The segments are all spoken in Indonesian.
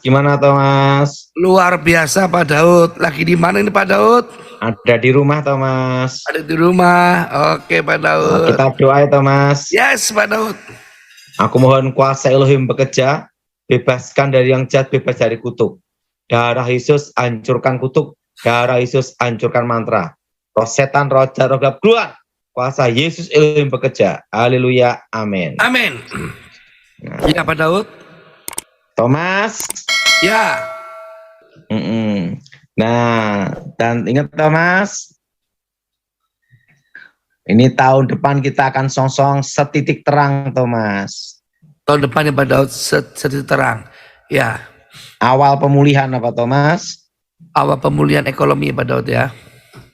Gimana Thomas? Luar biasa Pak Daud. Lagi di mana ini Pak Daud? Ada di rumah Thomas. Ada di rumah. Oke Pak Daud. Kita doa ya Thomas. Yes Pak Daud. Aku mohon kuasa Elohim bekerja, bebaskan dari yang jahat, bebas dari kutuk. Darah Yesus hancurkan kutuk, darah Yesus hancurkan mantra. Roh setan, roh jahat, roh gelap keluar. Kuasa Yesus Elohim bekerja. Haleluya. Amin. Amin. Ya Pak Daud. Thomas. Ya. Nah, dan ingat Thomas, ini tahun depan kita akan song-song setitik terang Thomas. Tahun depan ya Pak Daud setitik terang. Ya. Awal pemulihan apa Thomas? Awal pemulihan ekonomi Pak Daud ya.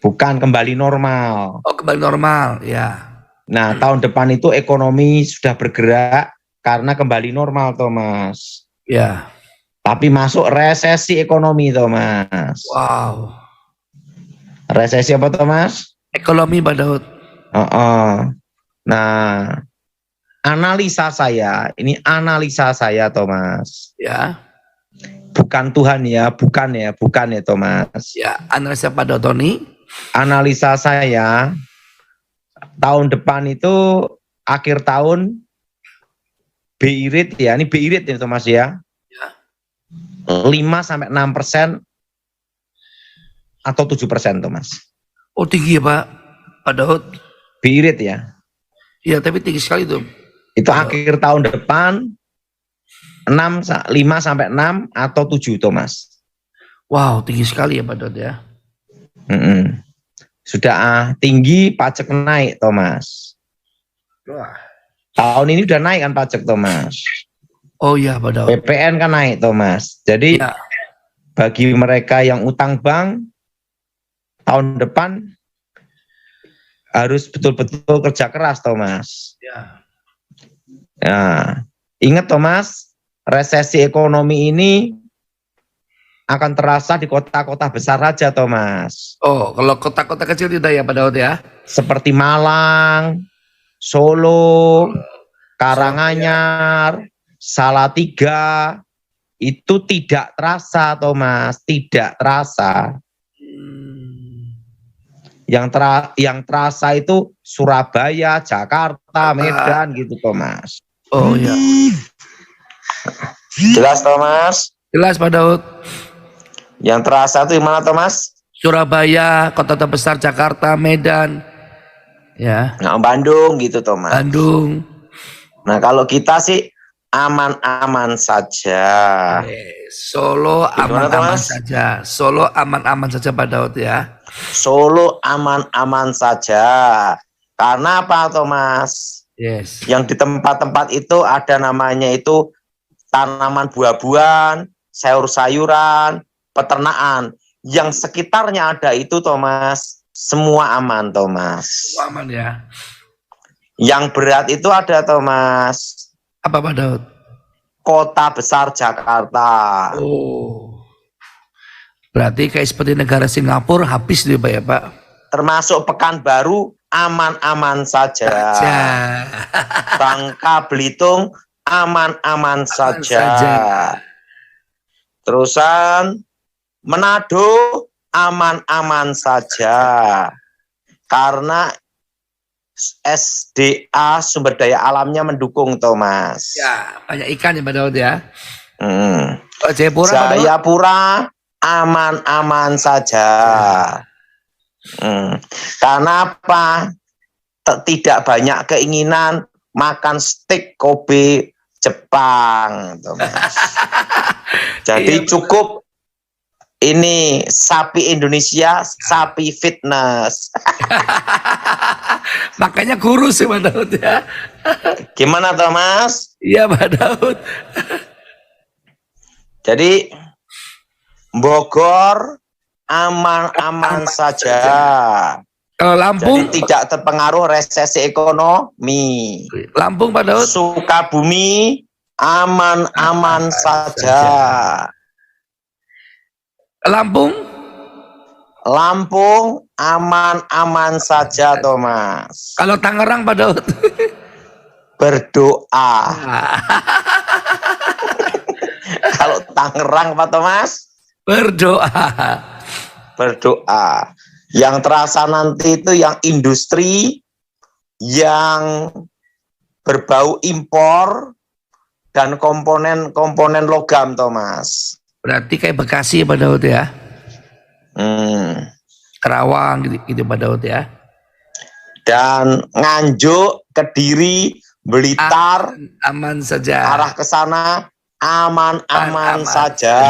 Bukan kembali normal. Oh kembali normal ya. Nah tahun depan itu ekonomi sudah bergerak karena kembali normal Thomas. Ya. Tapi masuk resesi ekonomi Thomas. Wow. Resesi apa Thomas? Ekonomi Pak Daud. Nah analisa saya, ini analisa saya Thomas. Ya. Bukan Tuhan ya, bukan ya Thomas. Ya, analisa Pak Daud Tony. Analisa saya tahun depan itu akhir tahun BI rate ya, ini BI rate ya Thomas ya. 5-6% atau 7% Thomas. Oh tinggi ya Pak Daud. BI rate ya. Ya tapi tinggi sekali tuh. Itu akhir tahun depan 5-6 atau 7 Thomas. Wow tinggi sekali ya Pak Daud ya. Sudah tinggi, pajak naik Thomas. Wah. Tahun ini udah naik kan pajak Thomas. Oh iya Pak Daud. PPN kan naik Thomas. Jadi Ya. bagi mereka yang utang bank tahun depan harus betul-betul kerja keras Thomas. Ya. Nah, ingat Thomas, resesi ekonomi ini akan terasa di kota-kota besar saja Thomas. Oh kalau kota-kota kecil tidak ya Pak Daud ya. Seperti Malang, Solo, Karanganyar, Salatiga, itu tidak terasa Thomas, tidak terasa. Yang terasa itu Surabaya, Jakarta, Medan gitu Thomas. Oh iya. Jelas Thomas? Jelas Pak Daud. Yang terasa itu gimana Thomas? Surabaya, kota terbesar Jakarta, Medan. Ya. Nah, Bandung gitu Thomas. Bandung. Nah kalau kita sih aman-aman saja. Solo aman-aman saja. Solo aman-aman saja Pak Daud ya. Solo aman-aman saja. Karena apa Thomas? Yes. Yang di tempat-tempat itu ada namanya itu tanaman buah-buahan, sayur-sayuran, peternakan. Yang sekitarnya ada itu Thomas, semua aman Thomas. Aman ya. Yang berat itu ada Thomas. Apa Pak Daud? Kota besar Jakarta. Oh. Berarti kayak seperti negara Singapura habis deh Pak ya Pak. Termasuk Pekanbaru aman-aman saja. Bangka Belitung aman-aman saja. Terusan Manado aman-aman saja. Karena SDA sumber daya alamnya mendukung Thomas. Ya, banyak ikan ya Pak Daud ya. Jayapura aman-aman saja. Karena apa? Tidak banyak keinginan makan steak Kobe Jepang, Thomas. Jadi cukup ini sapi Indonesia, sapi fitness. Makanya kurus ya Pak Daud ya. Gimana Thomas? Iya Pak Daud. Jadi Bogor aman-aman saja. Kalau Lampung? Jadi tidak terpengaruh resesi ekonomi. Lampung Pak Daud? Sukabumi aman-aman saja. Lampung? Lampung aman-aman saja Thomas. Kalau Tangerang Pak Daud? Berdoa. Kalau Tangerang Pak Thomas? Berdoa. Berdoa. Yang terasa nanti itu yang industri yang berbau impor dan komponen logam, Thomas. Berarti kayak Bekasi ya Pak Daud ya. Kerawang gitu Pak Daud ya. Dan Nganjuk, Kediri, Blitar, aman saja. arah ke sana aman saja.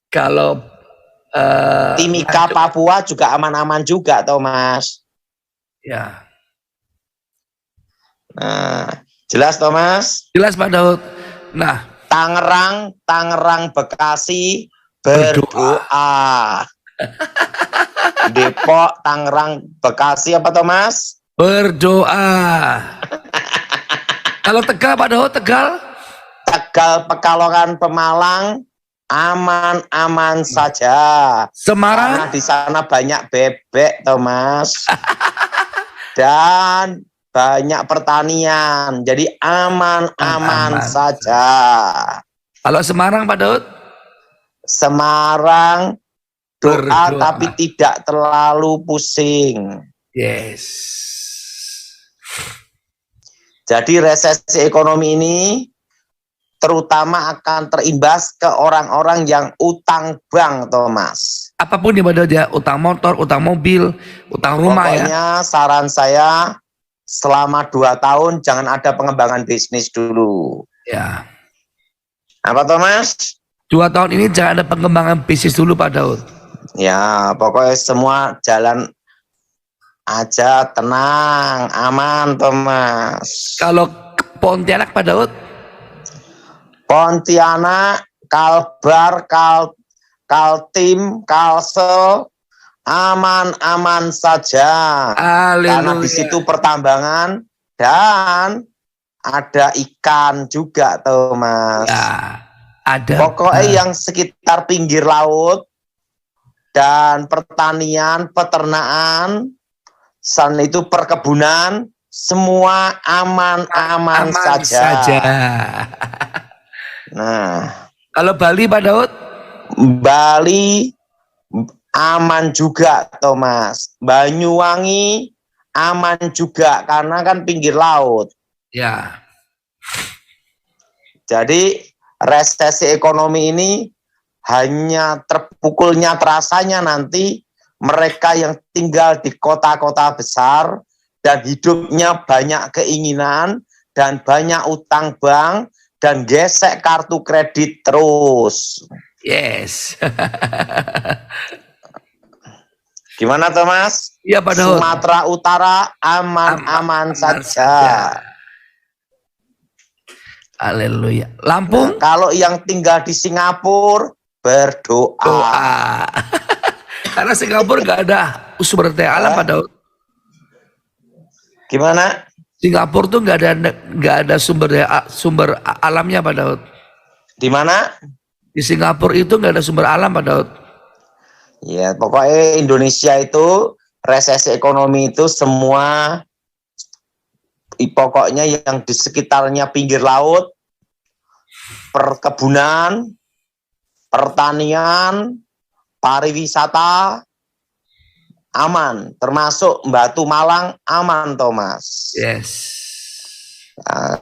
Kalau Timika, Papua juga aman-aman juga, Thomas. Ya. Nah, jelas, Thomas? Jelas Pak Daud. Nah, Tangerang, Bekasi berdoa. Depok, Tangerang, Bekasi apa, Thomas? Berdoa. Kalau Tegal Pak Daud, Tegal, Pekalongan, Pemalang aman saja. Semarang, karena di sana banyak bebek, Thomas. Dan banyak pertanian, jadi aman saja. Kalau Semarang Pak Daud? Semarang doa Berdoa. tapi tidak terlalu pusing. Yes. Jadi resesi ekonomi ini terutama akan terimbas ke orang-orang yang utang bank, Thomas. Apapun ya Pak Daud ya, utang motor, utang mobil, utang rumah. Pokoknya saran saya selama 2 tahun jangan ada pengembangan bisnis dulu. Ya. Apa, Thomas? 2 tahun ini jangan ada pengembangan bisnis dulu Pak Daud. Ya, pokoknya semua jalan aja, tenang, aman, Thomas. Kalau Pontianak Pak Daud? Pontianak, Kalbar, Kaltim, Kalsel, aman saja. Karena di situ pertambangan dan ada ikan juga, Thomas. Ya, ada. Pokoknya yang sekitar pinggir laut dan pertanian, peternakan, itu perkebunan, semua aman saja. Nah, kalau Bali Pak Daud? Bali aman juga, Thomas. Banyuwangi aman juga karena kan pinggir laut. Ya. Jadi resesi ekonomi ini hanya terasanya nanti mereka yang tinggal di kota-kota besar dan hidupnya banyak keinginan dan banyak utang bank dan gesek kartu kredit terus. Yes. Gimana, Thomas? Iya Pak Daud. Sumatera Utara aman saja. Haleluya. Lampung? Nah, kalau yang tinggal di Singapura berdoa. Karena Singapura nggak ada sumber daya alam Pak Daud. Gimana? Singapura tuh nggak ada sumber alamnya Pak Daud. Di mana? Di Singapura itu nggak ada sumber alam Pak Daud. Ya, pokoknya Indonesia itu resesi ekonomi itu semua pokoknya yang di sekitarnya pinggir laut, perkebunan, pertanian, pariwisata aman, termasuk Batu Malang aman, Thomas. Yes. Nah,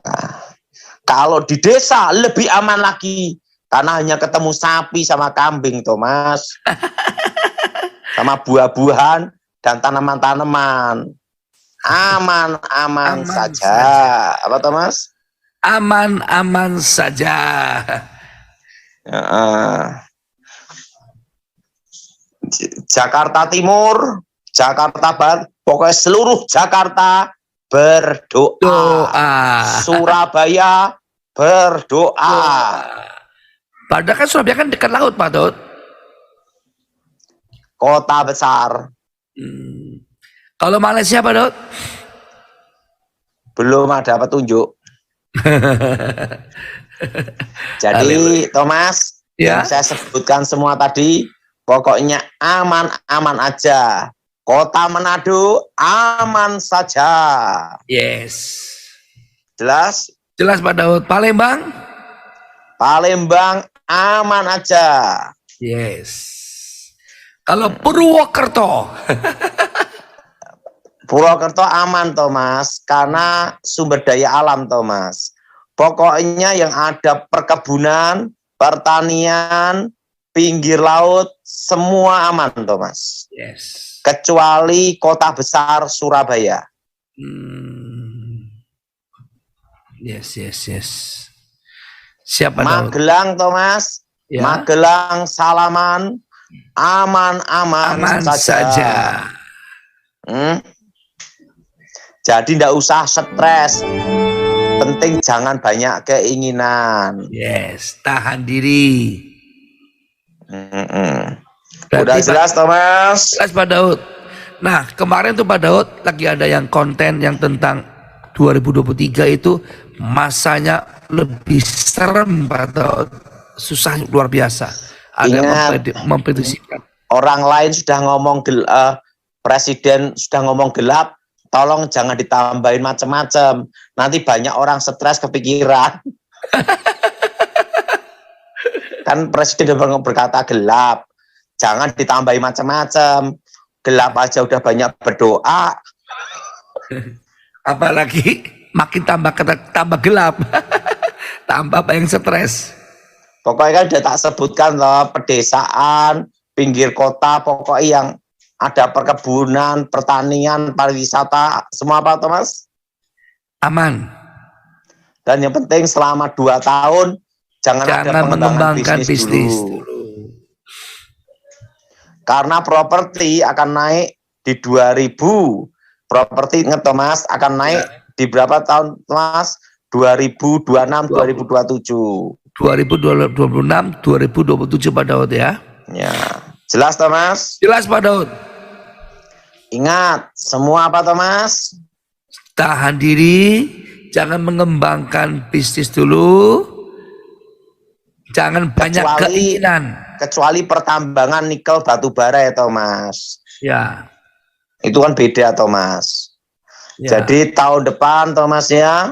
kalau di desa lebih aman lagi karena hanya ketemu sapi sama kambing, Thomas. Sama buah-buahan dan tanaman-tanaman. Aman saja. Apa, Thomas? Aman saja. Jakarta Timur, Jakarta Barat, pokoknya seluruh Jakarta berdoa. Surabaya berdoa. Padahal kan Surabaya kan dekat laut Pak Daud. Kota besar. Kalau Malaysia Pak Daud? Belum ada petunjuk. Jadi Thomas, yang saya sebutkan semua tadi, pokoknya aman aja. Kota Manado aman saja. Yes. Jelas? Jelas Pak Daud. Palembang? Palembang aman aja. Yes. Kalau Purwokerto, Purwokerto aman toh Mas, karena sumber daya alam toh Mas. Pokoknya yang ada perkebunan, pertanian, pinggir laut, semua aman toh Mas. yes. Kecuali kota besar Surabaya. Yes. Siapa Daud? Magelang toh Mas. Ya. Magelang, Salaman, aman saja. Jadi tidak usah stres. Penting jangan banyak keinginan. Yes, tahan diri. Udah jelas Thomas? Jelas Pak Daud. Nah kemarin tuh Pak Daud lagi ada yang konten yang tentang 2023 itu masanya lebih serem Pak Daud. Susah luar biasa. Ada yang memprediksikan. Orang lain sudah ngomong presiden sudah ngomong gelap, tolong jangan ditambahin macam-macam. Nanti banyak orang stres kepikiran. Kan presiden berkata gelap, jangan ditambahin macam-macam. Gelap aja udah banyak berdoa. Apalagi makin tambah gelap. Tambah banyak stres. Pokoknya kan udah tak sebutkan loh, pedesaan, pinggir kota, pokoknya yang ada perkebunan, pertanian, pariwisata, semua apa Thomas? Aman. Dan yang penting selama 2 tahun jangan ada pengembangan bisnis dulu. Karena properti akan naik di 2000. Properti ingat Thomas akan naik di berapa tahun Thomas? 2026, 2027. 2026, 2027 Pak Daud ya. Ya, jelas Thomas? Jelas Pak Daud. Ingat, semua apa Thomas? Tahan diri, jangan mengembangkan bisnis dulu. Jangan banyak keinginan. Kecuali pertambangan nikel batu bara ya Thomas. Ya. Itu kan beda Thomas. Ya. Jadi tahun depan Thomas ya,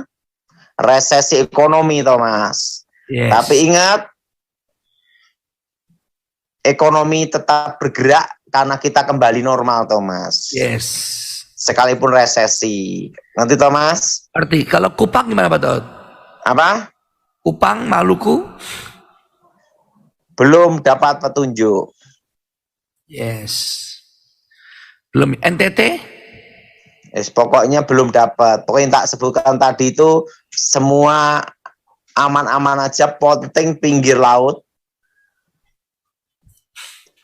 resesi ekonomi Thomas. Yes. Tapi ingat, ekonomi tetap bergerak karena kita kembali normal Thomas. Yes. Sekalipun resesi. Nanti Thomas? Arti kalau Kupang gimana Pak Daud? Apa? Kupang, Maluku? Belum dapat petunjuk. Yes. Belum NTT? Yes, pokoknya belum dapat. Pokoknya yang tak sebutkan tadi itu semua aman-aman aja, penting pinggir laut.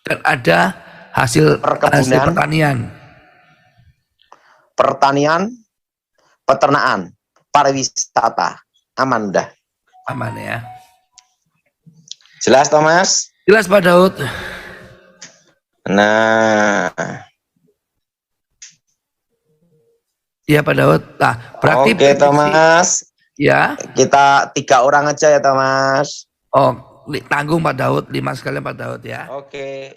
Dan ada hasil pertanian. Pertanian, peternakan, pariwisata. Aman dah. Aman ya. Jelas Thomas? Jelas Pak Daud. Nah. Iya Pak Daud. Nah, berarti oke Thomas. Ya. Kita 3 orang aja ya Thomas. Oh, tanggung Pak Daud, 5 sekali Pak Daud ya. Oke.